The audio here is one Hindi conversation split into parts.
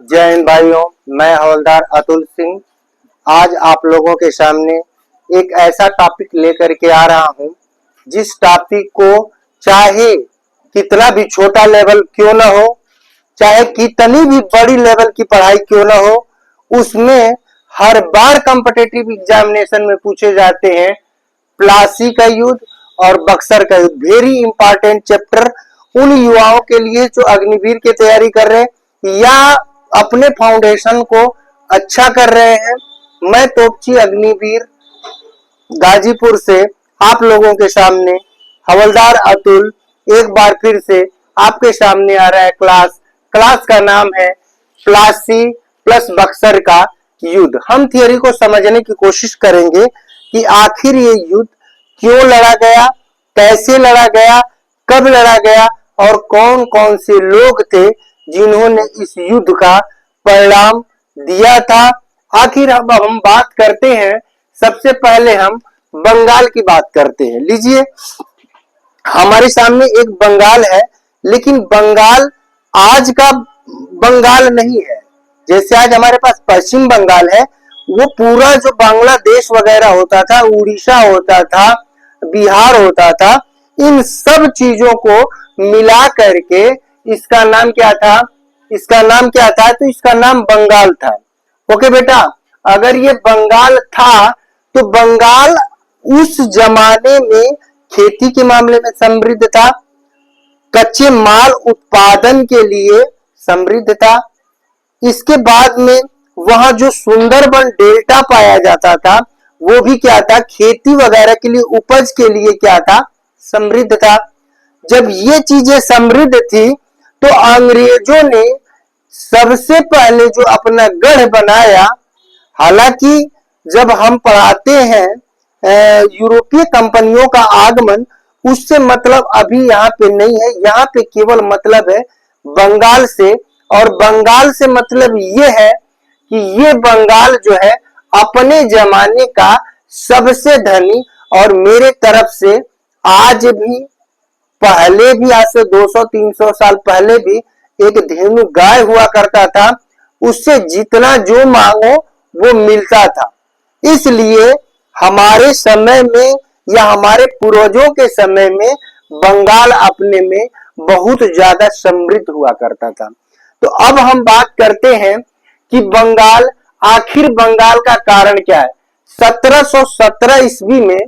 जय हिंद भाइयों, मैं हवलदार अतुल सिंह आज आप लोगों के सामने एक ऐसा टॉपिक लेकर के आ रहा हूं जिस टॉपिक को चाहे कितना भी छोटा लेवल क्यों ना हो, चाहे कितनी भी बड़ी लेवल की पढ़ाई क्यों ना हो, उसमें हर बार कॉम्पिटिटिव एग्जामिनेशन में पूछे जाते हैं प्लासी का युद्ध और बक्सर का युद्ध। वेरी इंपॉर्टेंट चैप्टर उन युवाओं के लिए जो अग्निवीर की तैयारी कर रहे हैं या अपने फाउंडेशन को अच्छा कर रहे हैं। मैं तोपची अग्निवीर गाजीपुर से आप लोगों के सामने हवलदार अतुल एक बार फिर से आपके सामने आ रहा है। क्लास का नाम है प्लासी प्लस बक्सर का युद्ध। हम थियोरी को समझने की कोशिश करेंगे कि आखिर ये युद्ध क्यों लड़ा गया, कैसे लड़ा गया, कब लड़ा गया और कौन कौन से लोग थे जिन्होंने इस युद्ध का परिणाम दिया था। आखिर अब हम बात करते हैं, सबसे पहले हम बंगाल की बात करते हैं। लीजिए, हमारे सामने एक बंगाल है, लेकिन बंगाल आज का बंगाल नहीं है। जैसे आज हमारे पास पश्चिम बंगाल है, वो पूरा जो बांग्लादेश वगैरह होता था, उड़ीसा होता था, बिहार होता था, इन सब चीजों को मिला करके इसका नाम क्या था? तो इसका नाम बंगाल था। ओके बेटा, अगर ये बंगाल था तो बंगाल उस जमाने में खेती के मामले में समृद्ध था, कच्चे माल उत्पादन के लिए समृद्ध था। इसके बाद में वहां जो सुंदरबन डेल्टा पाया जाता था वो भी क्या था? खेती वगैरह के लिए, उपज के लिए क्या था? समृद्ध था। जब ये चीजें समृद्ध थी तो अंग्रेजों ने सबसे पहले जो अपना गढ़ बनाया, हालांकि जब हम पढ़ाते हैं यूरोपीय कंपनियों का आगमन, उससे मतलब अभी यहाँ पे नहीं है। यहाँ पे केवल मतलब है बंगाल से, और बंगाल से मतलब ये है कि ये बंगाल जो है अपने जमाने का सबसे धनी, और मेरे तरफ से आज भी, पहले भी, आज से 200-300 साल पहले भी एक धेनु गाय हुआ करता था, उससे जितना जो मांगो वो मिलता था। इसलिए हमारे समय में या हमारे पूर्वजों के समय में बंगाल अपने में बहुत ज्यादा समृद्ध हुआ करता था। तो अब हम बात करते हैं कि बंगाल, आखिर बंगाल का कारण क्या है? 1717 ईस्वी में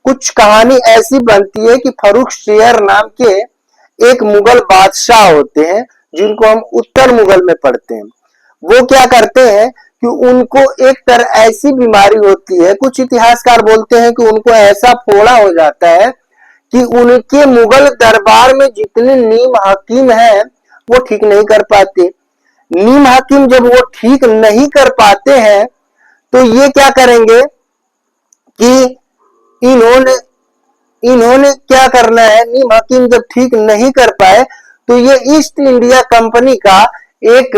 कुछ कहानी ऐसी बनती है कि फर्रुखसियर नाम के एक मुगल बादशाह होते हैं, जिनको हम उत्तर मुगल में पढ़ते हैं। वो क्या करते हैं कि उनको एक तरह ऐसी बीमारी होती है, कुछ इतिहासकार बोलते हैं कि उनको ऐसा फोड़ा हो जाता है कि उनके मुगल दरबार में जितने नीम हकीम हैं वो ठीक नहीं कर पाते। नीम हकीम जब वो ठीक नहीं कर पाते हैं तो ये क्या करेंगे कि इन्होंने क्या करना है? नीम हकीम जब ठीक नहीं कर पाए तो ये ईस्ट इंडिया कंपनी का एक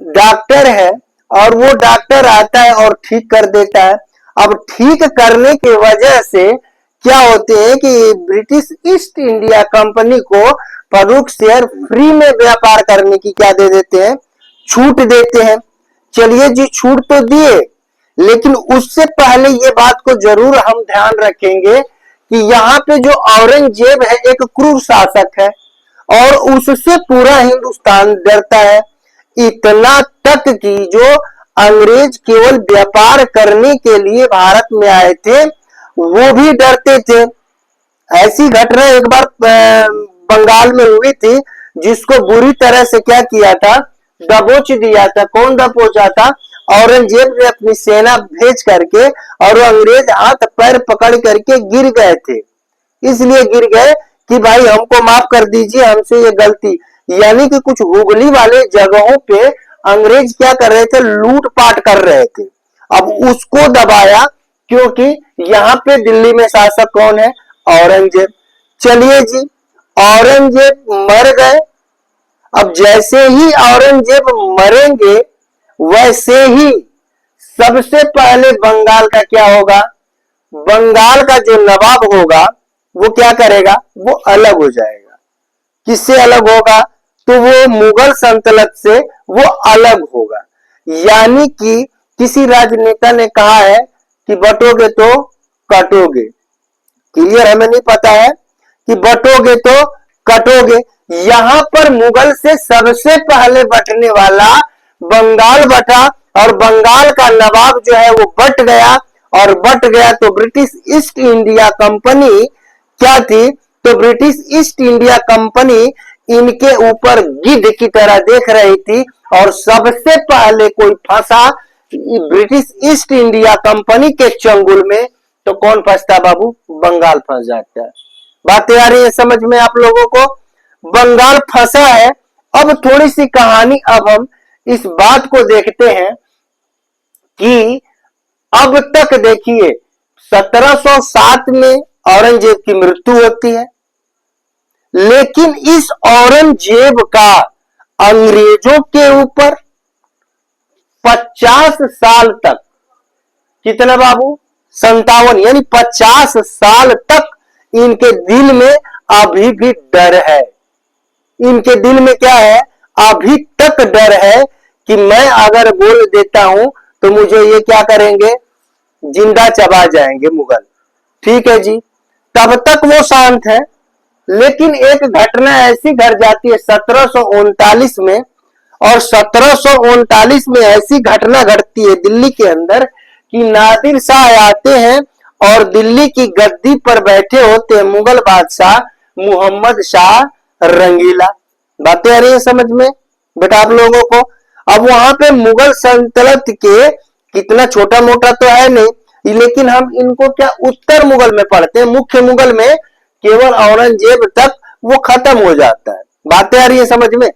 डॉक्टर है, और वो डॉक्टर आता है और ठीक कर देता है। अब ठीक करने की वजह से क्या होते हैं कि ब्रिटिश ईस्ट इंडिया कंपनी को फर्रुखसियर फ्री में व्यापार करने की क्या दे देते हैं? छूट देते हैं। चलिए जी, छूट तो दिए, लेकिन उससे पहले ये बात को जरूर हम ध्यान रखेंगे कि यहाँ पे जो औरंगजेब है एक क्रूर शासक है, और उससे पूरा हिंदुस्तान डरता है। इतना तक कि जो अंग्रेज केवल व्यापार करने के लिए भारत में आए थे वो भी डरते थे। ऐसी घटना एक बार बंगाल में हुई थी, जिसको बुरी तरह से क्या किया था? दबोच दिया था। कौन दबोचा था? औरंगजेब ने अपनी सेना भेज करके, और वो अंग्रेज हाथ पैर पकड़ करके गिर गए थे। इसलिए गिर गए कि भाई हमको माफ कर दीजिए, हमसे ये गलती। यानी कि कुछ हुगली वाले जगहों पे अंग्रेज क्या कर रहे थे? लूटपाट कर रहे थे। अब उसको दबाया, क्योंकि यहाँ पे दिल्ली में शासक कौन है? औरंगजेब। चलिए जी, औरंगजेब मर गए। अब जैसे ही औरंगजेब मरेंगे वैसे ही सबसे पहले बंगाल का क्या होगा? बंगाल का जो नवाब होगा वो क्या करेगा? वो अलग हो जाएगा। किससे अलग होगा? तो वो मुगल सल्तनत से वो अलग होगा। यानी कि किसी राजनेता ने कहा है कि बटोगे तो कटोगे, क्लियर, हमें नहीं पता है कि बटोगे तो कटोगे। यहां पर मुगल से सबसे पहले बटने वाला बंगाल बटा, और बंगाल का नवाब जो है वो बट गया, और बट गया तो ब्रिटिश ईस्ट इंडिया कंपनी क्या थी, तो ब्रिटिश ईस्ट इंडिया कंपनी इनके ऊपर गिद्ध की तरह देख रही थी, और सबसे पहले कोई फंसा ब्रिटिश ईस्ट इंडिया कंपनी के चंगुल में, तो कौन फंसता बाबू, बंगाल फंस जाता है। बातें आ रही है समझ में आप लोगों को, बंगाल फंसा है। अब थोड़ी सी कहानी अब हम इस बात को देखते हैं कि अब तक देखिए 1707 में औरंगजेब की मृत्यु होती है, लेकिन इस औरंगजेब का अंग्रेजों के ऊपर 50 साल तक, कितना बाबू, 57, यानी 50 साल तक इनके दिल में अभी भी डर है। इनके दिल में क्या है, अभी तक डर है कि मैं अगर बोल देता हूं तो मुझे ये क्या करेंगे, जिंदा चबा जाएंगे मुगल। ठीक है जी, तब तक वो शांत है। लेकिन एक घटना ऐसी घट जाती है 1739 में, और 1739 में ऐसी घटना घटती है दिल्ली के अंदर कि नादिर शाह आते हैं और दिल्ली की गद्दी पर बैठे होते हैं मुगल बादशाह मोहम्मद शाह रंगीला। बातें आ रही है समझ में बेटा आप लोगों को। अब वहां पे मुगल सल्तनत के, कितना छोटा मोटा तो है नहीं, लेकिन हम इनको क्या उत्तर मुगल में पढ़ते हैं, मुख्य मुगल में केवल औरंगजेब तक वो खत्म हो जाता है। बातें आ रही है समझ में।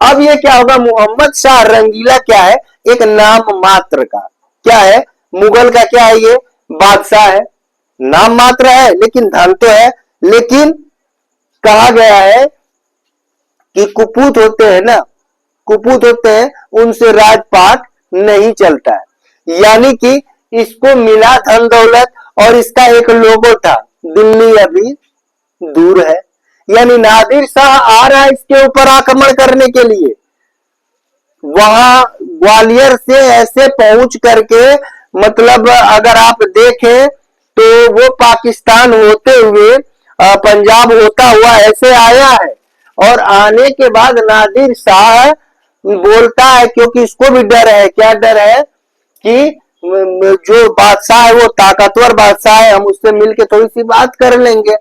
अब ये क्या होगा, मोहम्मद शाह रंगीला क्या है, एक नाम मात्र का, क्या है, मुगल का क्या है, ये बादशाह है, नाम मात्र है लेकिन धन तो है। लेकिन कहा गया है कि कुपूत होते हैं ना, कुपूत होते हैं, उनसे राजपाट नहीं चलता है। यानी कि इसको मिला धन दौलत, और इसका एक लोगो था, दिल्ली अभी दूर है। यानी नादिर शाह आ रहा है इसके ऊपर आक्रमण करने के लिए, वहां ग्वालियर से ऐसे पहुंच करके, मतलब अगर आप देखें तो वो पाकिस्तान होते हुए पंजाब होता हुआ ऐसे आया है। और आने के बाद नादिर शाह बोलता है, क्योंकि इसको भी डर है, क्या डर है कि जो बादशाह है वो ताकतवर बादशाह है, हम उससे मिलके थोड़ी सी बात कर लेंगे।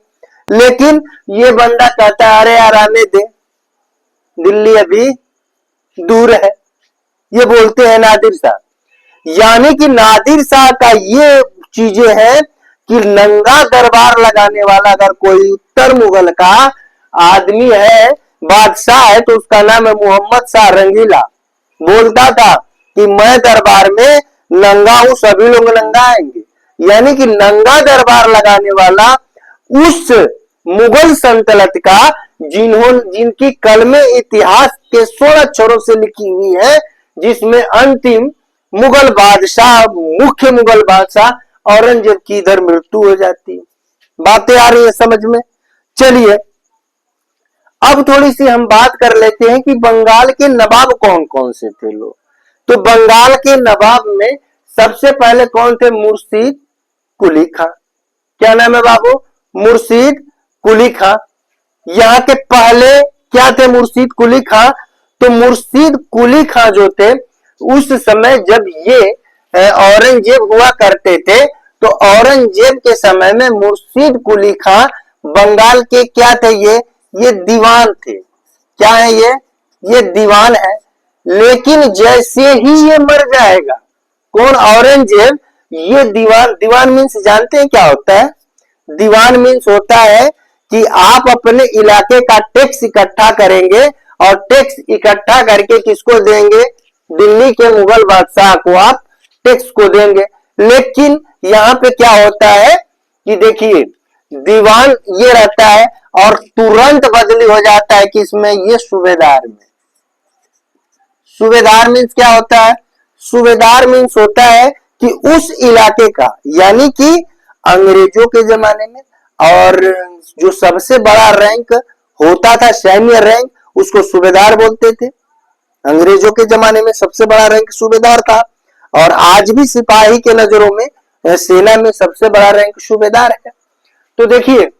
लेकिन ये बंदा कहता है अरे यार आने दे, दिल्ली अभी दूर है, ये बोलते हैं नादिर शाह। यानी कि नादिर शाह का ये चीजें हैं कि नंगा दरबार लगाने वाला अगर कोई उत्तर मुगल का आदमी है, बादशाह है, तो उसका नाम है मोहम्मद शाह रंगीला। बोलता था कि मैं दरबार में नंगा हूं, सभी लोग नंगा आएंगे। यानी कि नंगा दरबार लगाने वाला उस मुगल सल्तनत का, जिनकी कलमे इतिहास के 16 अक्षरों से लिखी हुई है, जिसमें अंतिम मुगल बादशाह, मुख्य मुगल बादशाह औरंगजेब की इधर मृत्यु हो जाती है। बातें आ रही है समझ में। चलिए अब थोड़ी सी हम बात कर लेते हैं कि बंगाल के नवाब कौन कौन से थे लोग। तो बंगाल के नवाब में सबसे पहले कौन थे, मुर्शीद कुली खां। क्या नाम है बाबू, मुर्शीद कुली खां। यहाँ के पहले क्या थे, मुर्शीद कुली खां। तो मुर्शीद कुली खां जो थे, उस समय जब ये औरंगजेब हुआ करते थे, तो औरंगजेब के समय में मुर्शीद कुली खां बंगाल के क्या थे, ये दीवान थे। क्या है ये दीवान है। लेकिन जैसे ही ये मर जाएगा, कौन, औरंगजेब, ये दीवान मीन्स जानते हैं क्या होता है, दीवान मीन्स होता है कि आप अपने इलाके का टैक्स इकट्ठा करेंगे, और टैक्स इकट्ठा करके किसको देंगे, दिल्ली के मुगल बादशाह को आप टैक्स को देंगे। लेकिन यहाँ पे क्या होता है कि देखिए दीवान ये रहता है, और तुरंत बदली हो जाता है कि इसमें ये सूबेदार में। सूबेदार मीन्स क्या होता है, सूबेदार मीन्स होता है कि उस इलाके का, यानी कि अंग्रेजों के जमाने में, और जो सबसे बड़ा रैंक होता था सैन्य रैंक, उसको सूबेदार बोलते थे। अंग्रेजों के जमाने में सबसे बड़ा रैंक सूबेदार था, और आज भी सिपाही के नजरों में सेना में सबसे बड़ा रैंक सूबेदार है। तो देखिए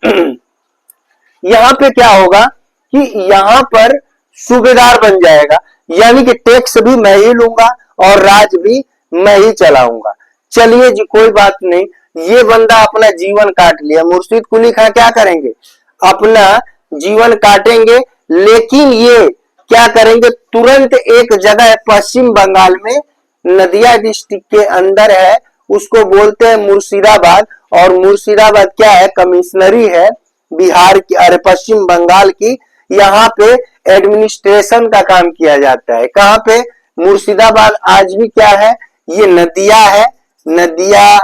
यहाँ पे क्या होगा कि यहाँ पर सूबेदार बन जाएगा, यानी कि टैक्स भी मैं ही लूंगा और राज भी मैं ही चलाऊंगा। चलिए जी, कोई बात नहीं, ये बंदा अपना जीवन काट लिया। मुर्शिद कुली खां क्या करेंगे? अपना जीवन काटेंगे, लेकिन ये क्या करेंगे? तुरंत एक जगह पश्चिम बंगाल में नदिया डिस्ट्रिक्ट के अंदर है, उसको बोलते हैं मुर्शिदाबाद। और मुर्शिदाबाद क्या है? कमिश्नरी है बिहार की, अरे पश्चिम बंगाल की। यहाँ पे एडमिनिस्ट्रेशन का काम किया जाता है। कहाँ पे? मुर्शिदाबाद आज भी क्या है? ये नदिया है, नदिया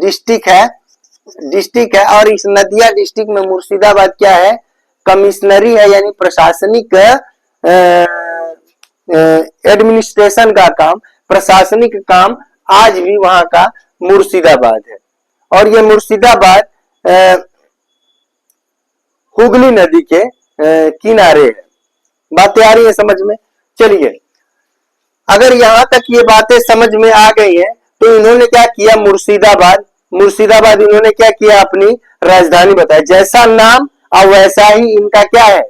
डिस्ट्रिक्ट है और इस नदिया डिस्ट्रिक्ट में मुर्शिदाबाद क्या है? कमिश्नरी है, यानी प्रशासनिक एडमिनिस्ट्रेशन का काम, प्रशासनिक काम आज भी वहां का मुर्शिदाबाद है। और ये मुर्शिदाबाद हुगली नदी के किनारे है। बातें आ रही है समझ में? चलिए, अगर यहां तक ये बातें समझ में आ गई हैं, तो इन्होंने क्या किया? मुर्शिदाबाद इन्होंने क्या किया? अपनी राजधानी बताया। जैसा नाम और वैसा ही इनका क्या है?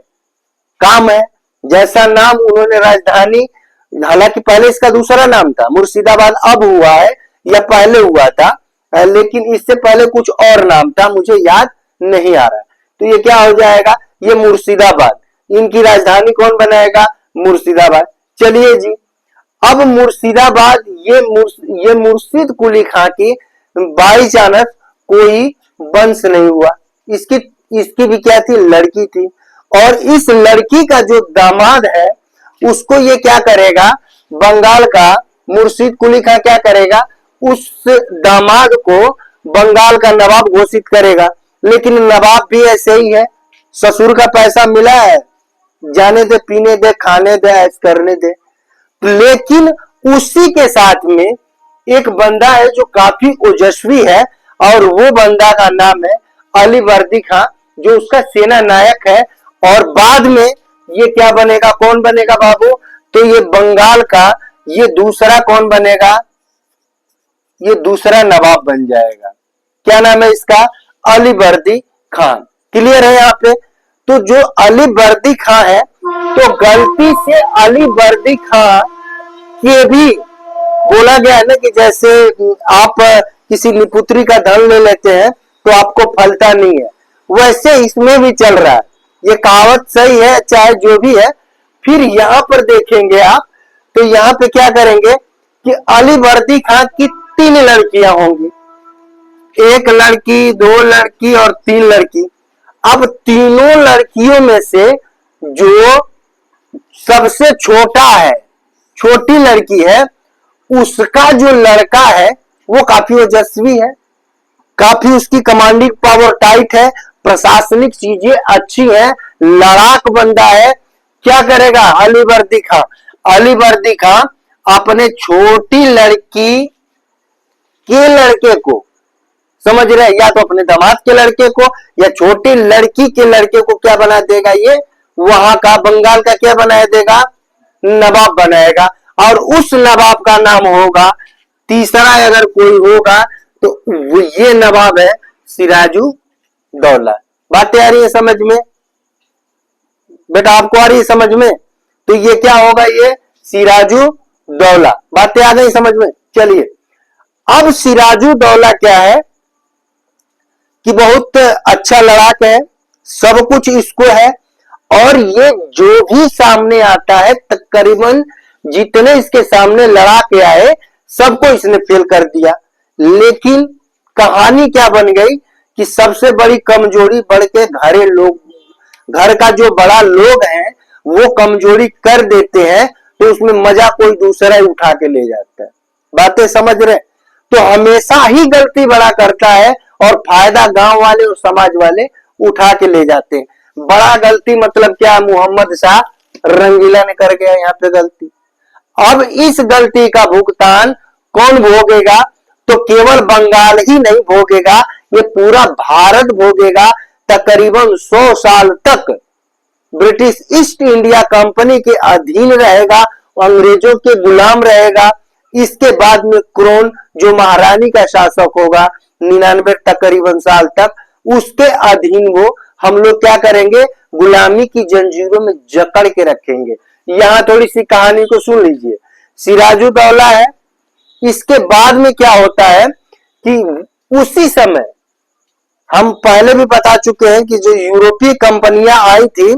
काम है। जैसा नाम उन्होंने राजधानी, हालांकि पहले इसका दूसरा नाम था, मुर्शिदाबाद अब हुआ है या पहले हुआ था, लेकिन इससे पहले कुछ और नाम था, मुझे याद नहीं आ रहा। तो ये क्या हो जाएगा? ये मुर्शिदाबाद, इनकी राजधानी कौन बनाएगा? मुर्शिदाबाद। चलिए जी, अब मुर्शिदाबाद ये मुर्शिद कुली खां की बाई चांस कोई वंश नहीं हुआ। इसकी भी क्या थी? लड़की थी। और इस लड़की का जो दामाद है उसको ये क्या करेगा? बंगाल का मुर्शिद कुली खां क्या करेगा? उस दामाद को बंगाल का नवाब घोषित करेगा। लेकिन नवाब भी ऐसे ही है, ससुर का पैसा मिला है, जाने दे, पीने दे, खाने दे, ऐश करने दे। लेकिन उसी के साथ में एक बंदा है जो काफी ओजस्वी है, और वो बंदा का नाम है अली वर्दी खां, जो उसका सेना नायक है। और बाद में ये क्या बनेगा? कौन बनेगा बाबू? तो ये बंगाल का ये दूसरा कौन बनेगा? ये दूसरा नवाब बन जाएगा। क्या नाम है इसका? अली वर्दी खां। क्लियर है यहाँ पे? तो जो अली वर्दी खां है, तो गलती से अली वर्दी खां के भी बोला गया है ना कि जैसे आप किसी निपुत्री का धन ले लेते हैं तो आपको फलता नहीं है, वैसे इसमें भी चल रहा है। ये कहावत सही है, चाहे जो भी है। फिर यहाँ पर देखेंगे आप, तो यहाँ पे क्या करेंगे कि अली वर्दी खां की 3 लड़कियां होंगी, 1 लड़की, 2 लड़की और 3 लड़की। अब तीनों लड़कियों में से जो सबसे छोटा है, छोटी लड़की है, उसका जो लड़का है वो काफी ओजस्वी है, काफी उसकी कमांडिंग पावर टाइट है, प्रशासनिक चीजें अच्छी है, लड़ाक बंदा है। क्या करेगा अली वर्दी खां? अली वर्दी खां अपने छोटी लड़की के लड़के को, समझ रहे, या तो अपने दामाद के लड़के को या छोटी लड़की के लड़के को क्या बना देगा? ये वहां का बंगाल का क्या बना देगा? नवाब बनाएगा। और उस नवाब का नाम होगा, तीसरा अगर कोई होगा तो वो ये नवाब है सिराजू दौला। बातें आ रही है समझ में? बेटा आपको आ रही है समझ में? तो ये क्या होगा? ये सिराजू दौला। बातें आ गई समझ में? चलिए, अब सिराजू दौला क्या है कि बहुत अच्छा लड़ाक है, सब कुछ इसको है, और ये जो भी सामने आता है तकरीबन जितने इसके सामने लड़ा के आए सबको इसने फेल कर दिया। लेकिन कहानी क्या बन गई कि सबसे बड़ी कमजोरी बढ़ के घर का जो बड़ा लोग है वो कमजोरी कर देते हैं, तो उसमें मजा कोई दूसरा ही उठा के ले जाता है। बातें समझ रहे? तो हमेशा ही गलती बड़ा करता है और फायदा गांव वाले और समाज वाले उठा के ले जाते हैं। बड़ा गलती मतलब क्या? मोहम्मद शाह रंगीला ने कर गया यहाँ पे गलती। अब इस गलती का भुगतान कौन भोगेगा? तो केवल बंगाल ही नहीं भोगेगा, ये पूरा भारत भोगेगा। तकरीबन 100 साल तक ब्रिटिश ईस्ट इंडिया कंपनी के अधीन रहेगा, अंग्रेजों के गुलाम रहेगा। इसके बाद में क्रोन जो महारानी का शासक होगा 99 तकरीबन साल तक, उसके अधीन वो हम लोग क्या करेंगे, गुलामी की जंजीरों में जकड़ के रखेंगे। यहां थोड़ी सी कहानी को सुन लीजिए। सिराजुद्दौला है, इसके बाद में क्या होता है कि उसी समय हम पहले भी बता चुके हैं कि जो यूरोपीय कंपनियां आई थी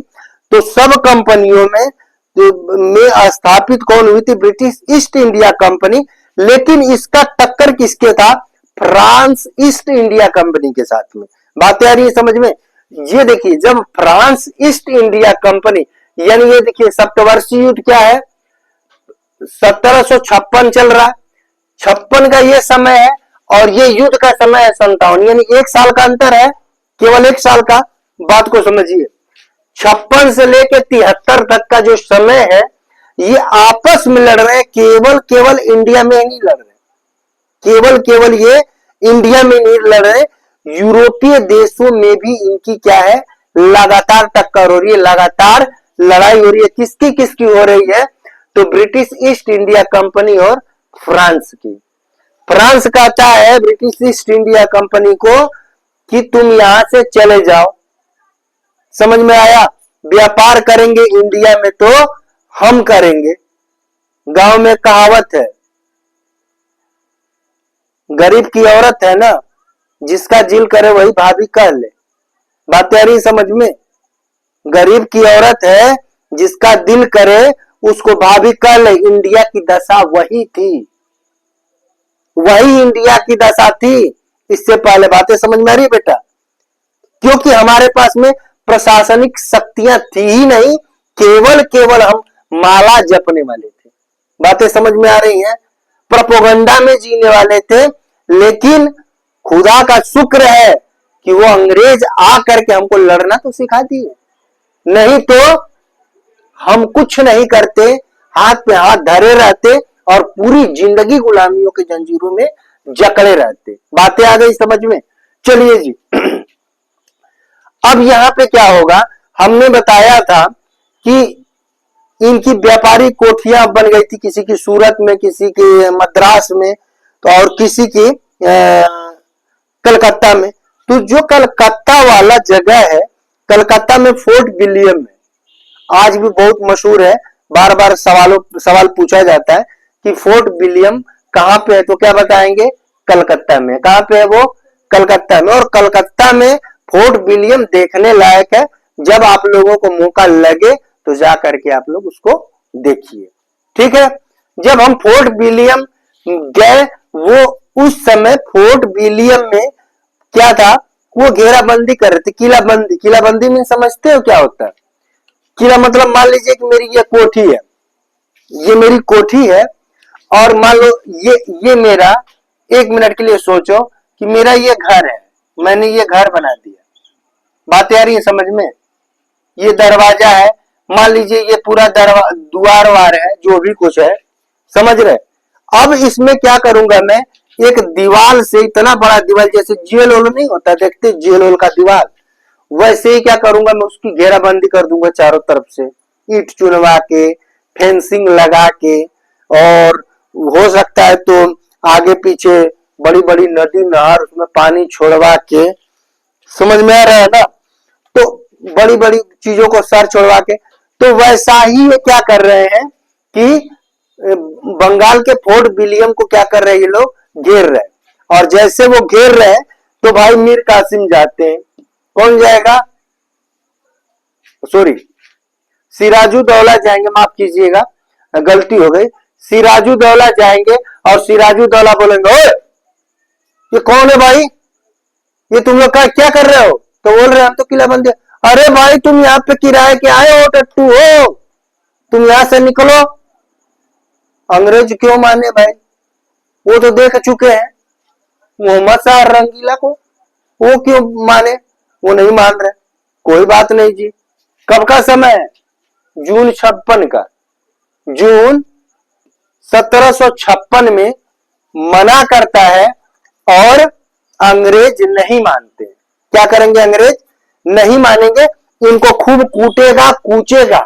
तो सब कंपनियों में स्थापित कौन हुई थी, ब्रिटिश ईस्ट इंडिया कंपनी। लेकिन इसका टक्कर किसके था, फ्रांस ईस्ट इंडिया कंपनी के साथ में। बातें आ रही है समझ में। ये देखिए, जब फ्रांस ईस्ट इंडिया कंपनी, यानी ये देखिए सप्तवर्षीय युद्ध क्या है, 1756 चल रहा है, 56 का ये समय है और ये युद्ध का समय है 57, यानी 1 साल का अंतर है, केवल 1 साल का। बात को समझिए, 56 से लेकर 73 तक का जो समय है, ये आपस में लड़ रहे हैं, केवल इंडिया में ही नहीं लड़ रहे, केवल ये इंडिया में नहीं लड़ रहे, यूरोपीय देशों में भी इनकी क्या है, लगातार टक्कर हो रही है, लगातार लड़ाई हो रही है। किसकी किसकी हो रही है, तो ब्रिटिश ईस्ट इंडिया कंपनी और फ्रांस की। फ्रांस कहता है ब्रिटिश ईस्ट इंडिया कंपनी को कि तुम यहां से चले जाओ, समझ में आया, व्यापार करेंगे इंडिया में तो हम करेंगे। गांव में कहावत है, गरीब की औरत है ना, जिसका दिल करे वही भाभी कर ले। बात आ रही समझ में, गरीब की औरत है, जिसका दिल करे उसको भाभी कर ले। इंडिया की दशा वही थी, वही इंडिया की दशा थी इससे पहले। बातें समझ में आ रही बेटा, क्योंकि हमारे पास में प्रशासनिक शक्तियां थी ही नहीं, केवल हम माला जपने वाले थे। बातें समझ में आ रही हैं, प्रोपेगेंडा में जीने वाले थे। लेकिन खुदा का शुक्र है कि वो अंग्रेज आ करके हमको लड़ना तो सिखा दिए, नहीं तो हम कुछ नहीं करते, हाथ पे हाथ धरे रहते और पूरी जिंदगी गुलामियों के जंजीरों में जकड़े रहते। बातें आ गई समझ में। चलिए जी, अब यहां पे क्या होगा, हमने बताया था कि इनकी व्यापारी कोठियां बन गई थी, किसी की सूरत में, किसी की मद्रास में, तो और किसी की कलकत्ता में। तो जो कलकत्ता वाला जगह है, कलकत्ता में फोर्ट विलियम है, आज भी बहुत मशहूर है, बार बार सवाल पूछा जाता है कि फोर्ट विलियम कहां पे है, तो क्या बताएंगे, कलकत्ता में। कहां पे है वो, कलकत्ता में। और कलकत्ता में फोर्ट विलियम देखने लायक है, जब आप लोगों को मौका लगे तो जा करके आप लोग उसको देखिए, ठीक है। जब हम फोर्ट विलियम गए, वो उस समय फोर्ट विलियम में क्या था, वो घेराबंदी कर रहे थे, किलाबंदी में समझते हो क्या होता है, किला मतलब मान लीजिए कि मेरी ये कोठी है, ये मेरी कोठी है, और मान लो ये मेरा, 1 मिनट के लिए सोचो कि मेरा ये घर है, मैंने ये घर बना दिया। बातें आ रही है समझ में। ये दरवाजा है, मान लीजिए ये पूरा द्वार वार है, जो भी कुछ है, समझ रहे। अब इसमें क्या करूंगा मैं, एक दीवार से, इतना बड़ा दीवार, जैसे जेल होल नहीं होता, देखते जेल होल का दीवार, वैसे ही क्या करूंगा मैं, उसकी घेराबंदी कर दूंगा चारों तरफ से, ईंट चुनवा के, फेंसिंग लगा के, और हो सकता है तो आगे पीछे बड़ी बड़ी नदी नहर, उसमें पानी छोड़वा के, समझ में आ रहा है ना, तो बड़ी बड़ी चीजों को सर छोड़वा के। तो वैसा ही ये क्या कर रहे हैं कि बंगाल के फोर्ट विलियम को क्या कर रहे हैं, ये लोग घेर रहे हैं। और जैसे वो घेर रहे हैं तो भाई मीर कासिम जाते हैं। कौन जाएगा, सॉरी, सिराजुद्दौला जाएंगे, माफ कीजिएगा गलती हो गई, सिराजुद्दौला जाएंगे और सिराजुद्दौला बोलेंगे, ओए ये कौन है भाई, ये तुम लोग क्या कर रहे हो, तो बोल रहे हैं हम तो किलाबंदी। अरे भाई तुम यहाँ पे किराए के आए हो, टट्टू हो, तुम यहां से निकलो। अंग्रेज क्यों माने भाई, वो तो देख चुके हैं मोहम्मद शाह रंगीला को, वो क्यों माने, वो नहीं मान रहे। कोई बात नहीं जी। कब का समय है, जून 56 का, जून 1756 में मना करता है और अंग्रेज नहीं मानते। क्या करेंगे, अंग्रेज नहीं मानेंगे। इनको खूब कूटेगा कूचेगा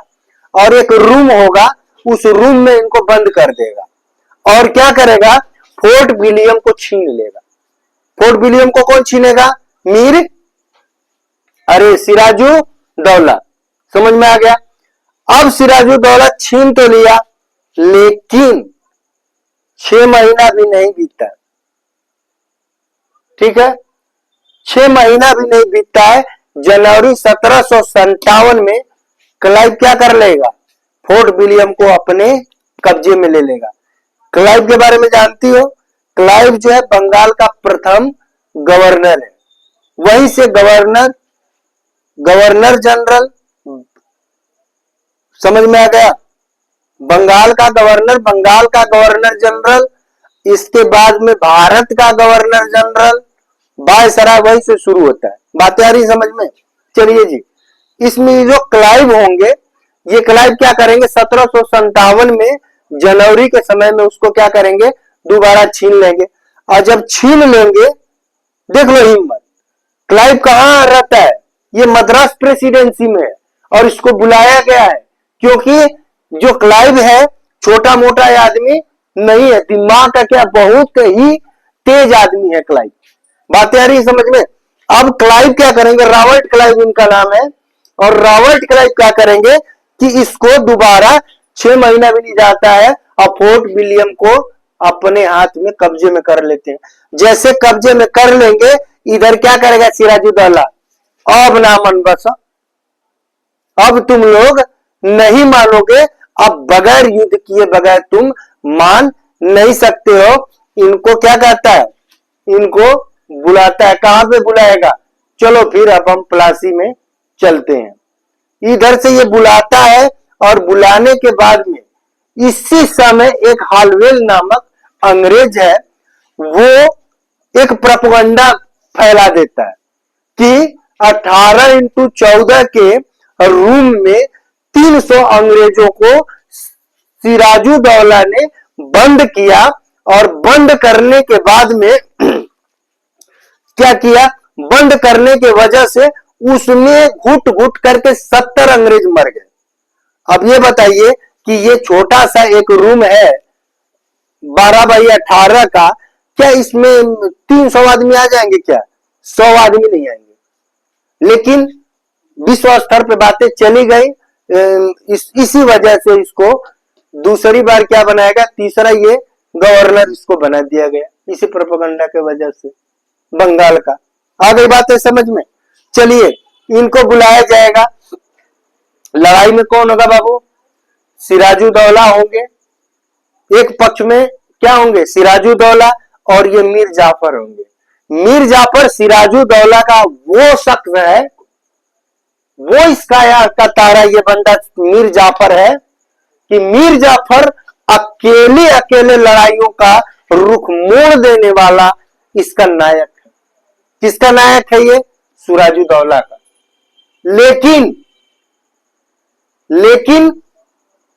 और एक रूम होगा, उस रूम में इनको बंद कर देगा और क्या करेगा, फोर्ट विलियम को छीन लेगा। फोर्ट विलियम को कौन छीनेगा? मीर अरे सिराजू दौला। समझ में आ गया? अब सिराजू दौला छीन तो लिया, लेकिन 6 महीना भी नहीं बीता, ठीक है, 6 महीना भी नहीं बीतता है, जनवरी 1757 में क्लाइव क्या कर लेगा, फोर्ट विलियम को अपने कब्जे में ले लेगा। क्लाइव के बारे में जानती हो? क्लाइव जो है बंगाल का प्रथम गवर्नर है, वहीं से गवर्नर जनरल, समझ में आ गया, बंगाल का गवर्नर जनरल, इसके बाद में भारत का गवर्नर जनरल, वायसराय वहीं से शुरू होता है। बातें आ रही समझ में? चलिए जी, इसमें जो क्लाइव होंगे, ये क्लाइव क्या करेंगे, 1757 में जनवरी के समय में उसको क्या करेंगे, दोबारा छीन लेंगे। और जब छीन लेंगे, देख लो हिम्मत, क्लाइव कहां रहता है, ये मद्रास प्रेसिडेंसी में है और इसको बुलाया गया है क्योंकि जो क्लाइव है छोटा मोटा आदमी नहीं है, दिमाग का क्या बहुत ही तेज आदमी है क्लाइव। बातें आ रही समझ में? अब क्लाइव क्या करेंगे, रॉबर्ट क्लाइव इनका नाम है, और रॉबर्ट क्लाइव क्या करेंगे कि इसको दोबारा 6 महीना भी नहीं जाता है और फोर्ट विलियम को अपने हाथ में कब्जे में कर लेते हैं। जैसे कब्जे में कर लेंगे, इधर क्या करेगा सिराजुद्दौला, अब ना मन बसा, अब तुम लोग नहीं मानोगे, अब बगैर युद्ध किए बगैर तुम मान नहीं सकते हो। इनको क्या कहता है, इनको बुलाता है, कहां पे बुलाएगा, चलो फिर अब हम प्लासी में चलते हैं। इधर से ये बुलाता है और बुलाने के बाद में इसी समय एक हालवेल नामक अंग्रेज है, वो एक प्रोपेगेंडा फैला देता है कि 18x14 के रूम में 300 अंग्रेजों को सिराजुद्दौला ने बंद किया और बंद करने के बाद में क्या किया, बंद करने के वजह से उसमें घुट घुट करके 70 अंग्रेज मर गए। अब ये बताइए कि ये छोटा सा एक रूम है 12x18 का, क्या इसमें 300 आदमी आ जाएंगे क्या? 100 आदमी नहीं आएंगे। लेकिन विश्व स्तर पे बातें चली गई, इसी वजह से इसको दूसरी बार क्या बनाया गया, तीसरा ये गवर्नर इसको बना दिया गया, इसी प्रोपेगेंडा के वजह से बंगाल का। आ गई बातें समझ में? चलिए, इनको बुलाया जाएगा। लड़ाई में कौन होगा बाबू, सिराजुद्दौला होंगे, एक पक्ष में क्या होंगे, सिराजुद्दौला, और ये मीर जाफर होंगे। मीर जाफर सिराजुद्दौला का वो शख्स है, वो इसका यार का तारा ये बंदा मीर जाफर है कि मीर जाफर अकेले अकेले लड़ाइयों का रुख मोड़ देने वाला इसका नायक है। किसका नायक है ये, सिराजुद्दौला का। लेकिन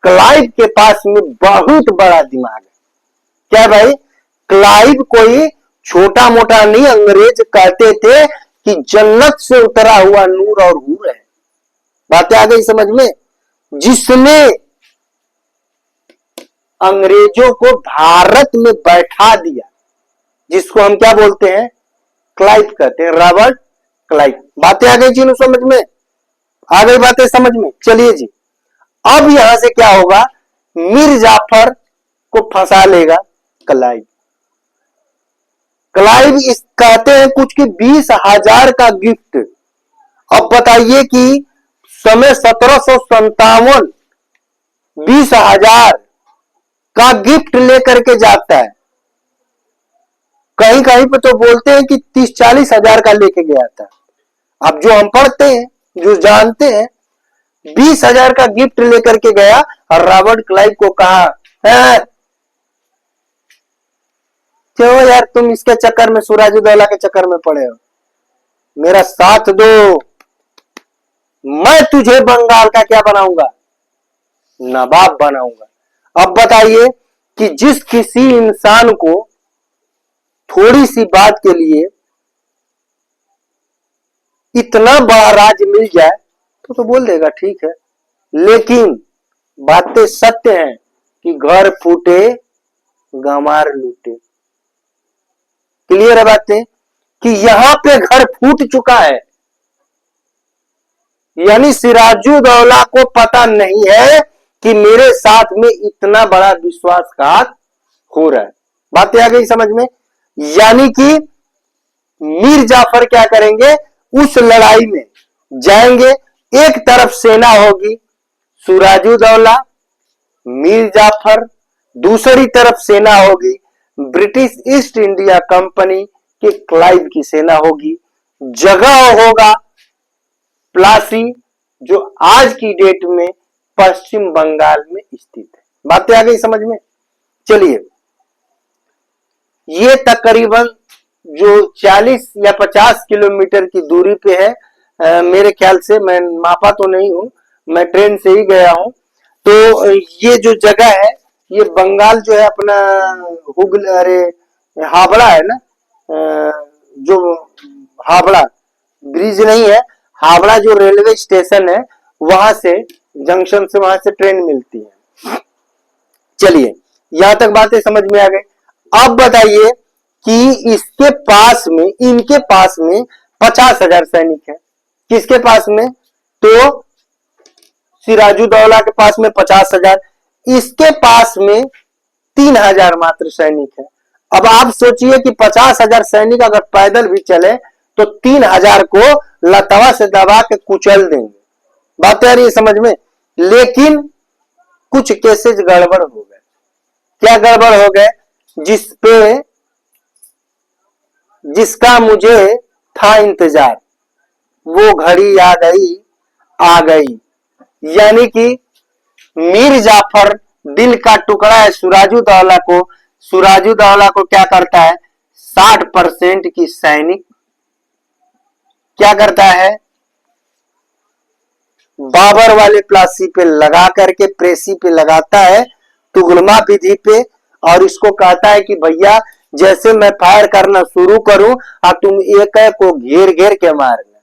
क्लाइव के पास में बहुत बड़ा दिमाग है। क्या भाई, क्लाइव कोई छोटा मोटा नहीं, अंग्रेज कहते थे कि जन्नत से उतरा हुआ नूर और हूर है। बातें आ गई समझ में? जिसने अंग्रेजों को भारत में बैठा दिया, जिसको हम क्या बोलते हैं, क्लाइव कहते हैं, रॉबर्ट क्लाइव। बातें आ गई जी समझ में? आ गई बातें समझ में? चलिए जी, अब यहां से क्या होगा, मीर जाफर को फंसा लेगा क्लाइव। क्लाइव इस कहते हैं कुछ कि 20,000 का गिफ्ट। अब बताइए कि समय 1757, 20,000 का गिफ्ट लेकर के जाता है। कहीं कहीं पे तो बोलते हैं कि 30-40 हजार का लेके गया था। अब जो हम पढ़ते हैं, जो जानते हैं, 20,000 का गिफ्ट लेकर के गया और रॉबर्ट क्लाइव को कहा, क्यों यार तुम इसके चक्कर में, सिराजुद्दौला के चक्कर में पड़े हो, मेरा साथ दो, मैं तुझे बंगाल का क्या बनाऊंगा, नवाब बनाऊंगा। अब बताइए कि जिस किसी इंसान को थोड़ी सी बात के लिए इतना बड़ा राज मिल जाए तो बोल देगा ठीक है, लेकिन बातें सत्य हैं कि घर फूटे गंवार लूटे। क्लियर है बातें कि यहां पे घर फूट चुका है, यानी सिराजुद्दौला को पता नहीं है कि मेरे साथ में इतना बड़ा विश्वासघात हो रहा है। बातें आ गई समझ में। यानी कि मीर जाफर क्या करेंगे, उस लड़ाई में जाएंगे, एक तरफ सेना होगी सिराजुद्दौला, मीर जाफर, दूसरी तरफ सेना होगी ब्रिटिश ईस्ट इंडिया कंपनी के क्लाइव की सेना होगी। जगह होगा प्लासी, जो आज की डेट में पश्चिम बंगाल में स्थित है। बातें आ गई समझ में। चलिए, ये तकरीबन जो 40 या 50 किलोमीटर की दूरी पे है, मेरे ख्याल से, मैं मापा तो नहीं हूं, मैं ट्रेन से ही गया हूं। तो ये जो जगह है, ये बंगाल जो है अपना हुगल, अरे हावड़ा है ना, जो हावड़ा ब्रिज नहीं है, हावड़ा जो रेलवे स्टेशन है, वहां से जंक्शन से, वहां से ट्रेन मिलती है। चलिए, यहां तक बातें समझ में आ गई। अब बताइए कि इसके पास में, इनके पास में 50,000 सैनिक है। किसके पास में? तो सिराजुद्दौला के पास में 50,000, इसके पास में 3,000 मात्र सैनिक है। अब आप सोचिए कि 50,000 सैनिक अगर पैदल भी चले तो 3,000 को लतवा से दबा के कुचल देंगे। बात आ रही है समझ में। लेकिन कुछ केसेस गड़बड़ हो गए। क्या गड़बड़ हो गए? जिसका मुझे था इंतजार, वो घड़ी आ गई। यानी कि मीर जाफर दिल का टुकड़ा है सिराजुद्दौला को क्या करता है, 60% की सैनिक क्या करता है, बाबर वाले प्लासी पे लगा करके, प्रेसी पे लगाता है, तुगलमा विधि पे, और इसको कहता है कि भैया जैसे मैं फायर करना शुरू करूं और तुम एक को घेर घेर के मारना।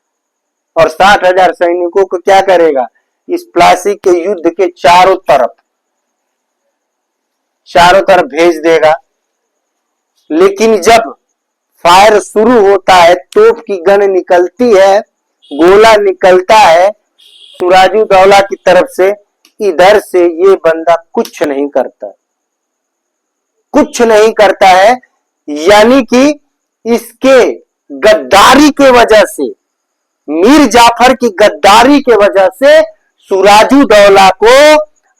और 60,000 सैनिकों को क्या करेगा, इस प्लासी के युद्ध के चारों तरफ भेज देगा। लेकिन जब फायर शुरू होता है, तोप की गन निकलती है, गोला निकलता है सिराजुद्दौला की तरफ से, इधर से ये बंदा कुछ नहीं करता है। यानी कि इसके गद्दारी के वजह से, मीर जाफर की गद्दारी के वजह से सिराजुद्दौला को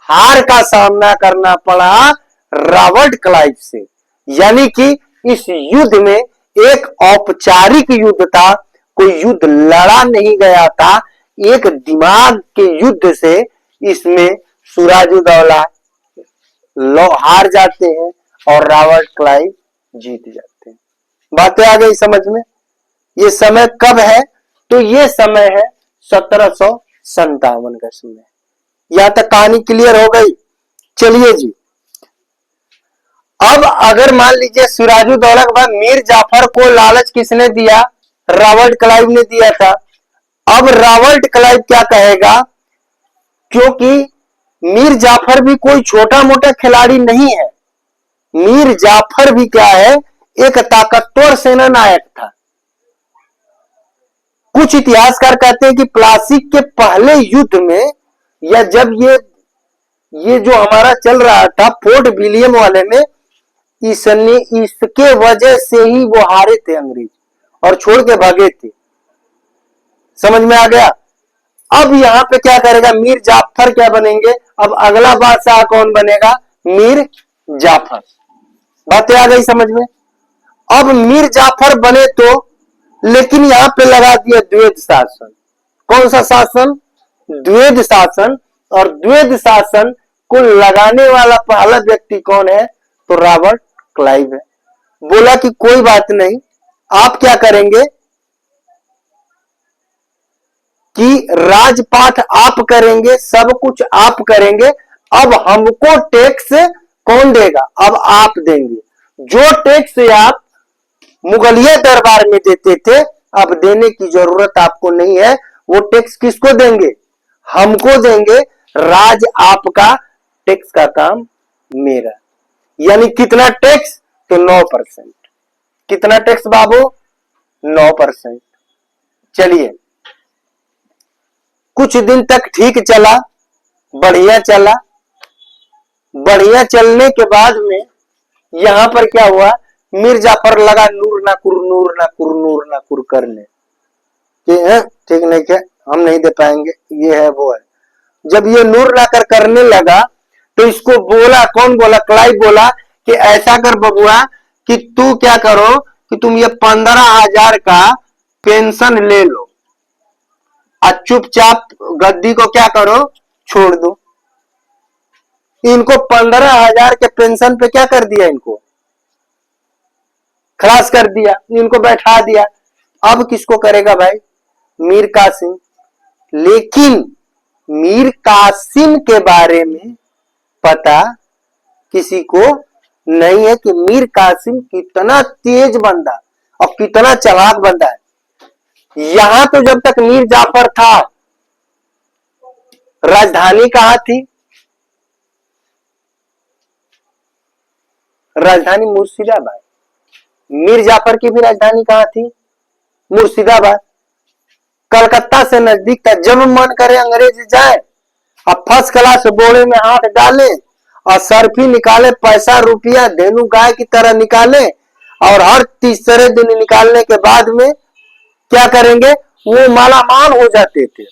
हार का सामना करना पड़ा रॉबर्ट क्लाइव से। यानी कि इस युद्ध में एक औपचारिक युद्ध था, कोई युद्ध लड़ा नहीं गया था, एक दिमाग के युद्ध से इसमें सिराजुद्दौला हार जाते हैं और रॉबर्ट क्लाइव जीत जाते हैं। बातें आ गई समझ में। ये समय कब है? तो ये समय है 1757 का समय। यहां तक कहानी क्लियर हो गई। चलिए जी, अब अगर मान लीजिए सिराजुद्दौला के बाद मीर जाफर को लालच किसने दिया? रॉबर्ट क्लाइव ने दिया था। अब रॉबर्ट क्लाइव क्या कहेगा, क्योंकि मीर जाफर भी कोई छोटा मोटा खिलाड़ी नहीं है, मीर जाफर भी क्या है, एक ताकतवर सेना नायक था। कुछ इतिहासकार कहते हैं कि प्लासी के पहले युद्ध में, या जब ये जो हमारा चल रहा था फोर्ट विलियम वाले में, इसके वजह से ही वो हारे थे अंग्रेज और छोड़ के भागे थे। समझ में आ गया। अब यहां पे क्या करेगा, मीर जाफर क्या बनेंगे, अब अगला बादशाह कौन बनेगा, मीर जाफर। बातें आ गई समझ में। अब मीर जाफर बने तो, लेकिन यहां पे लगा दिया द्वैध शासन। कौन सा शासन? द्वैध शासन। और द्वैध शासन को लगाने वाला पहला व्यक्ति कौन है? तो रॉबर्ट क्लाइव है। बोला कि कोई बात नहीं, आप क्या करेंगे कि राजपाट आप करेंगे, सब कुछ आप करेंगे, अब हमको टैक्स कौन देगा? अब आप देंगे। जो टैक्स आप मुगलिया दरबार में देते थे, अब देने की जरूरत आपको नहीं है। वो टैक्स किसको देंगे? हमको देंगे, राज आपका, टैक्स का काम मेरा। यानी कितना टैक्स? तो 9%। कितना टैक्स बाबू? 9%। चलिए, कुछ दिन तक ठीक चला, बढ़िया चला। बढ़िया चलने के बाद में यहां पर क्या हुआ, मीर जाफर लगा नूर ना कुर नूर ना कुर नूर ना कुर करने कि ठीक नहीं क्या, हम नहीं दे पाएंगे, ये है वो है। जब ये नूर ना कर करने लगा तो इसको बोला, कौन बोला? क्लाइव बोला कि ऐसा कर बबुआ कि तू क्या करो कि तुम ये 15,000 का पेंशन ले लो और चुपचाप गद्दी को क्या करो, छोड़ दो। इनको 15,000 के पेंशन पे क्या कर दिया, इनको खलास कर दिया, इनको बैठा दिया। अब किसको करेगा भाई? मीर कासिम। लेकिन मीर कासिम के बारे में पता किसी को नहीं है कि मीर कासिम कितना तेज बंदा और कितना चालाक बंदा है। यहां तो जब तक मीर जाफर था, राजधानी कहां थी? राजधानी मुर्शिदाबाद। मीर जाफर की भी राजधानी कहां थी? मुर्शिदाबाद। कलकत्ता से नजदीक था। जब मन करे अंग्रेज जाए और फर्स्ट क्लास बोरे में हाथ डाले और सर्फी निकाले, पैसा रुपया धेनु गाय की तरह निकाले, और हर तीसरे दिन निकालने के बाद में क्या करेंगे, वो मालामाल हो जाते थे।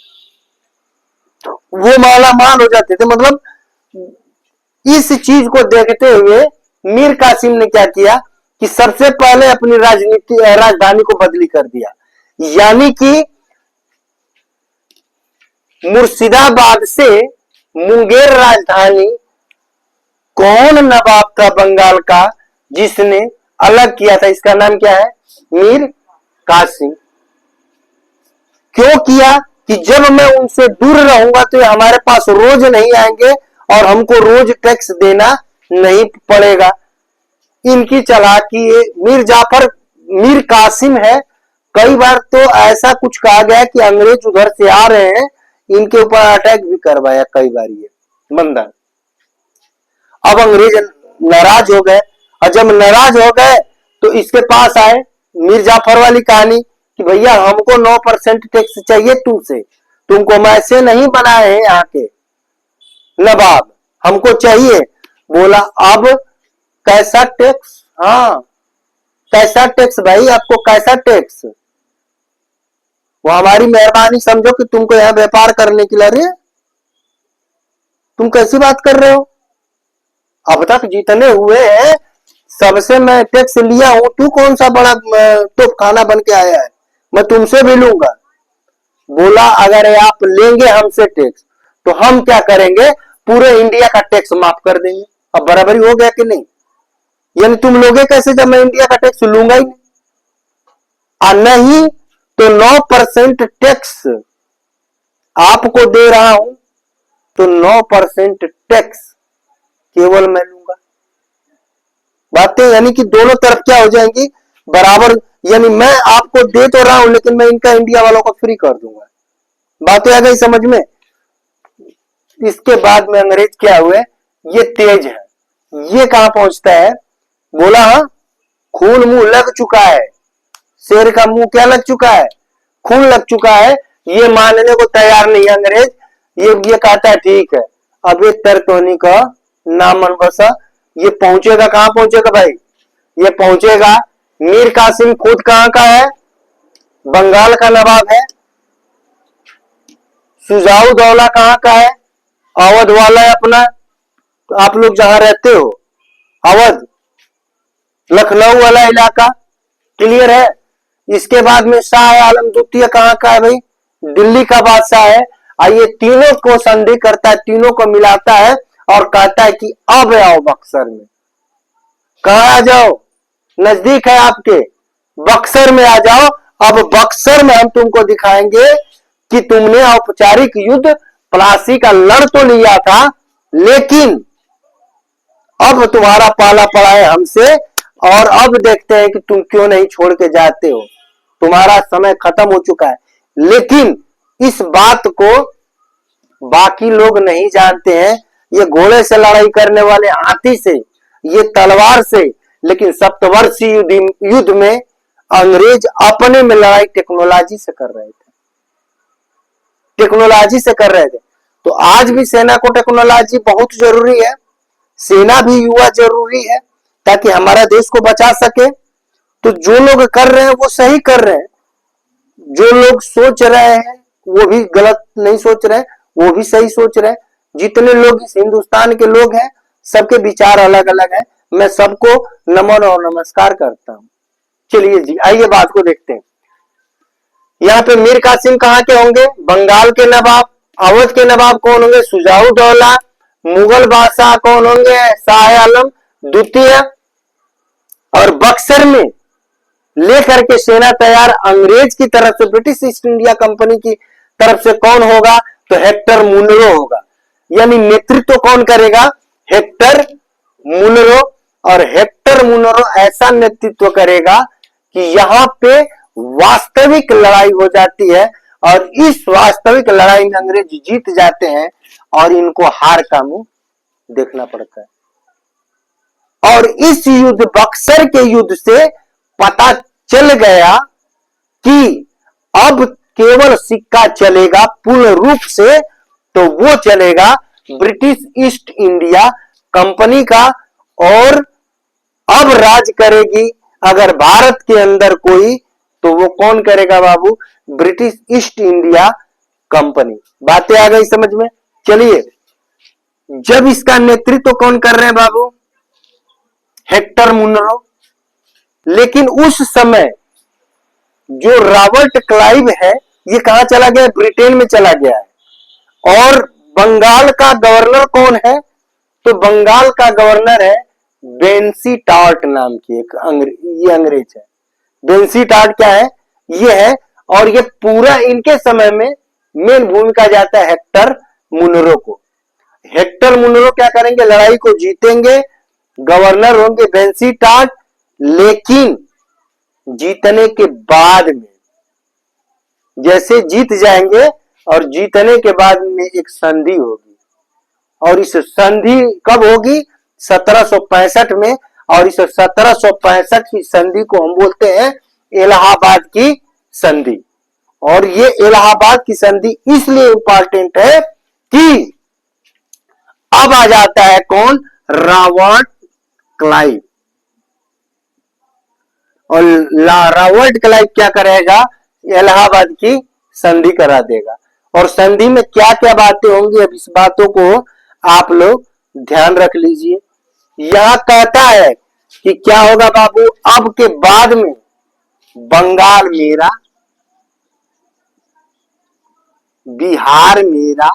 वो मालामाल हो जाते थे। मतलब इस चीज को देखते हुए मीर कासिम ने क्या किया कि सबसे पहले अपनी राजधानी को बदली कर दिया। यानी कि मुर्शिदाबाद से मुंगेर राजधानी कौन नवाब था बंगाल का जिसने अलग किया था? इसका नाम क्या है? मीर कासिम। क्यों किया कि जब मैं उनसे दूर रहूंगा तो हमारे पास रोज नहीं आएंगे और हमको रोज टैक्स देना नहीं पड़ेगा। इनकी चालाकी मीर कासिम है। कई बार तो ऐसा कुछ कहा गया कि अंग्रेज उधर से आ रहे हैं, इनके ऊपर अटैक भी करवाया कई बार ये बंदा। अब अंग्रेज नाराज हो गए, और जब नाराज हो गए तो इसके पास आए। मीर जाफर वाली कहानी कि भैया हमको 9% टैक्स चाहिए तुमसे, तुमको हम ऐसे नहीं बनाए हैं यहाँ के नवाब, हमको चाहिए। बोला अब कैसा टैक्स? हाँ, कैसा टैक्स भाई, आपको कैसा टैक्स? वो हमारी मेहरबानी समझो कि तुमको यहाँ व्यापार करने के लिए। तुम कैसी बात कर रहे हो? अब तक जितने हुए हैं सबसे मैं टैक्स लिया हूं, तू कौन सा बड़ा तोप खाना बन के आया है, मैं तुमसे भी लूंगा। बोला अगर आप लेंगे हमसे टैक्स तो हम क्या करेंगे, पूरे इंडिया का टैक्स माफ कर देंगे। अब बराबरी हो गया कि नहीं? यानी तुम लोगे कैसे जब मैं इंडिया का टैक्स लूंगा ही नहीं। और नहीं तो 9% टैक्स आपको दे रहा हूं, तो 9% टैक्स केवल मैं लूंगा। बातें यानी कि दोनों तरफ क्या हो जाएंगी, बराबर। यानी मैं आपको दे तो रहा हूं लेकिन मैं इनका इंडिया वालों को फ्री कर दूंगा। बातें आ गई समझ में? इसके बाद में अंग्रेज क्या हुए, ये तेज है, ये कहां पहुंचता है, बोला हाँ खून मुंह लग चुका है, शेर का मुंह क्या लग चुका है, खून लग चुका है। ये मानने को तैयार नहीं अंग्रेज। ये कहता है ठीक है, अब ये तरतोनी का नाम मनबसा। ये पहुंचेगा कहां पहुंचेगा भाई, ये पहुंचेगा। मीर कासिम खुद कहां का है, बंगाल का नवाब है। सुजाउद्दौला कहां का है, अवध वाला है अपना। तो आप लोग जहां रहते हो अवध, लखनऊ वाला इलाका, क्लियर है। इसके बाद में शाह आलम द्वितीय कहां का है भाई, दिल्ली का बादशाह है। और ये तीनों को संधि करता है, तीनों को मिलाता है और कहता है कि अब आओ बक्सर में। कहां आ जाओ, नजदीक है आपके, बक्सर में आ जाओ। अब बक्सर में हम तुमको दिखाएंगे कि तुमने औपचारिक युद्ध प्लासी का लड़ तो लिया था, लेकिन अब तुम्हारा पाला पड़ा है हमसे, और अब देखते हैं कि तुम क्यों नहीं छोड़ के जाते हो। तुम्हारा समय खत्म हो चुका है। लेकिन इस बात को बाकी लोग नहीं जानते हैं। ये घोड़े से लड़ाई करने वाले हाथी से, ये तलवार से, लेकिन सप्तवर्षीय युद्ध में अंग्रेज अपने में लड़ाई टेक्नोलॉजी से कर रहे थे, टेक्नोलॉजी से कर रहे थे। तो आज भी सेना को टेक्नोलॉजी बहुत जरूरी है, सेना भी युवा जरूरी है ताकि हमारा देश को बचा सके। तो जो लोग कर रहे हैं वो सही कर रहे हैं, जो लोग सोच रहे हैं वो भी गलत नहीं सोच रहे, वो भी सही सोच रहे हैं। जितने लोग इस हिंदुस्तान के लोग हैं सबके विचार अलग अलग हैं। मैं सबको नमन और नमस्कार करता हूं। चलिए जी, आइए बात को देखते हैं। यहाँ पे मीर कासिम कहाँ के होंगे? बंगाल के नवाब। अवध के नवाब कौन होंगे? शुजाउद्दौला। मुगल बादशाह कौन होंगे? शाह आलम द्वितीय। और बक्सर में लेकर के सेना तैयार अंग्रेज की तरफ से, ब्रिटिश ईस्ट इंडिया कंपनी की तरफ से कौन होगा? तो हेक्टर मुनरो होगा। यानी नेतृत्व कौन करेगा? Hector Munro. और हेक्टर मुनरो ऐसा नेतृत्व करेगा कि यहां पे वास्तविक लड़ाई हो जाती है और इस वास्तविक लड़ाई में अंग्रेज जीत जाते हैं और इनको हार का मुंह देखना पड़ता है। और इस युद्ध, बक्सर के युद्ध से पता चल गया कि अब केवल सिक्का चलेगा पूर्ण रूप से, तो वो चलेगा ब्रिटिश ईस्ट इंडिया कंपनी का। और अब राज करेगी अगर भारत के अंदर कोई, तो वो कौन करेगा बाबू? British East India Company. बातें आ गई समझ में? चलिए, जब इसका नेतृत्व कौन कर रहे हैं बाबू? Hector Munro. लेकिन उस समय जो रॉबर्ट क्लाइव है ये कहां चला गया? ब्रिटेन में चला गया है। और बंगाल का गवर्नर कौन है? तो बंगाल का गवर्नर है बेंसी टार्ट नाम की एक ये अंग्रेज है। बेंसी टार्ट क्या है? ये है। और ये पूरा इनके समय में मेन भूमिका जाता है हेक्टर मुनरो को। हेक्टर मुनरो क्या करेंगे? लड़ाई को जीतेंगे, गवर्नर होंगे बेंसी टार्ट। लेकिन जीतने के बाद में, जैसे जीत जाएंगे और जीतने के बाद में एक संधि होगी। और इस संधि कब होगी? 1765 में। और इस 1765 की संधि को हम बोलते हैं इलाहाबाद की संधि। और ये इलाहाबाद की संधि इसलिए इंपॉर्टेंट है कि अब आ जाता है कौन? Robert Clive. और रॉबर्ट क्लाइव क्या करेगा? इलाहाबाद की संधि करा देगा। और संधि में क्या क्या बातें होंगी, अब इस बातों को आप लोग ध्यान रख लीजिए। यह कहता है कि क्या होगा बाबू? अब के बाद में बंगाल मेरा, बिहार मेरा,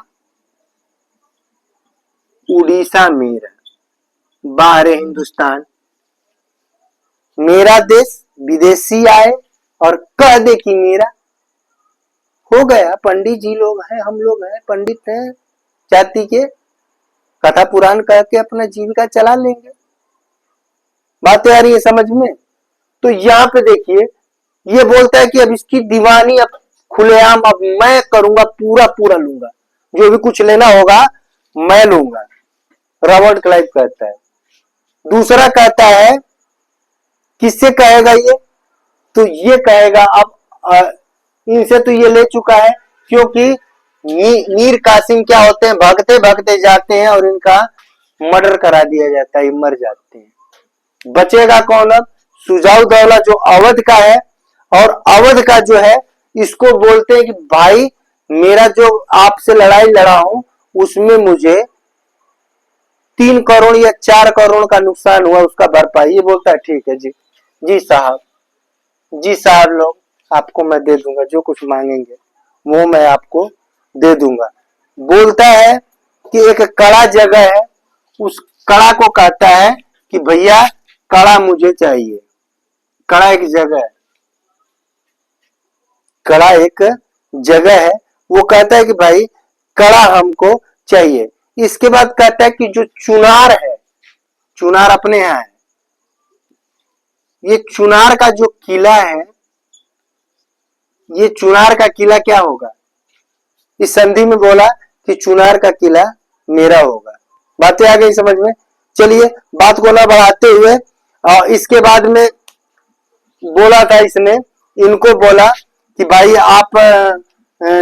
उड़ीसा मेरा, बाहर हिंदुस्तान मेरा देश। विदेशी आए और कह दे कि मेरा, हो गया। पंडित जी लोग हैं, हम लोग हैं, पंडित हैं जाति के, कथा पुराण कह के अपना जीविका चला लेंगे। बातें आ रही है समझ में? तो यहाँ पे देखिए, ये बोलता है कि अब इसकी दीवानी अब खुलेआम अब मैं करूंगा, पूरा पूरा लूंगा, जो भी कुछ लेना होगा मैं लूंगा, रॉबर्ट क्लाइव कहता है। दूसरा कहता है, किससे कहेगा ये? तो ये कहेगा अब इनसे तो ये ले चुका है, क्योंकि मीर कासिम क्या होते हैं? भागते भागते जाते हैं और इनका मर्डर करा दिया जाता है, मर जाते हैं। बचेगा कौन अब? शुजाउद्दौला जो अवध का है। और अवध का जो है इसको बोलते हैं कि भाई मेरा जो आपसे लड़ाई लड़ा हूं उसमें मुझे 3 करोड़ या 4 करोड़ का नुकसान हुआ, उसका भरपाई। ये बोलता है ठीक है जी, जी साहब, जी साहब लोग आपको मैं दे दूंगा, जो कुछ मांगेंगे वो मैं आपको दे दूंगा। बोलता है कि एक कड़ा जगह है, उस कड़ा को कहता है कि भैया कड़ा मुझे चाहिए। कड़ा एक जगह है, कड़ा एक जगह है। वो कहता है कि भाई कड़ा हमको चाहिए। इसके बाद कहता है कि जो चुनार है, चुनार अपने यहाँ है, ये चुनार का जो किला है, ये चुनार का किला क्या होगा? इस संधि में बोला कि चुनार का किला मेरा होगा। बातें आ गई समझ में। चलिए बात को ना बढ़ाते हुए इसके बाद में बोला था इसने, इनको बोला कि भाई आप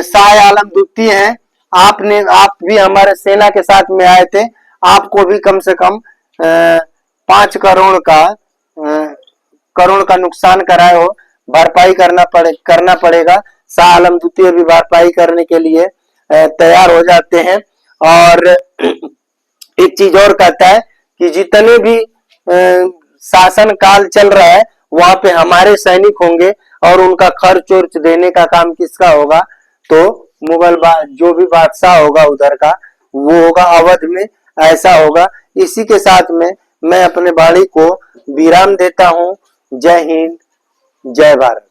शाह आलम द्वितीय हैं, आप भी हमारे सेना के साथ में आए थे, आपको भी कम से कम 5 करोड़ का नुकसान कराए हो, भरपाई करना पड़ेगा। शाह आलम द्वितीय भी भरपाई करने के लिए तैयार हो जाते हैं। और एक चीज और कहता है कि जितने भी शासन काल चल रहा है वहां पे हमारे सैनिक होंगे और उनका खर्च वर्च देने का काम किसका होगा, तो मुगल जो भी बादशाह होगा उधर का वो होगा अवध में, ऐसा होगा। इसी के साथ में मैं अपने वाणी को विराम देता हूं। जय हिंद, जय भारत।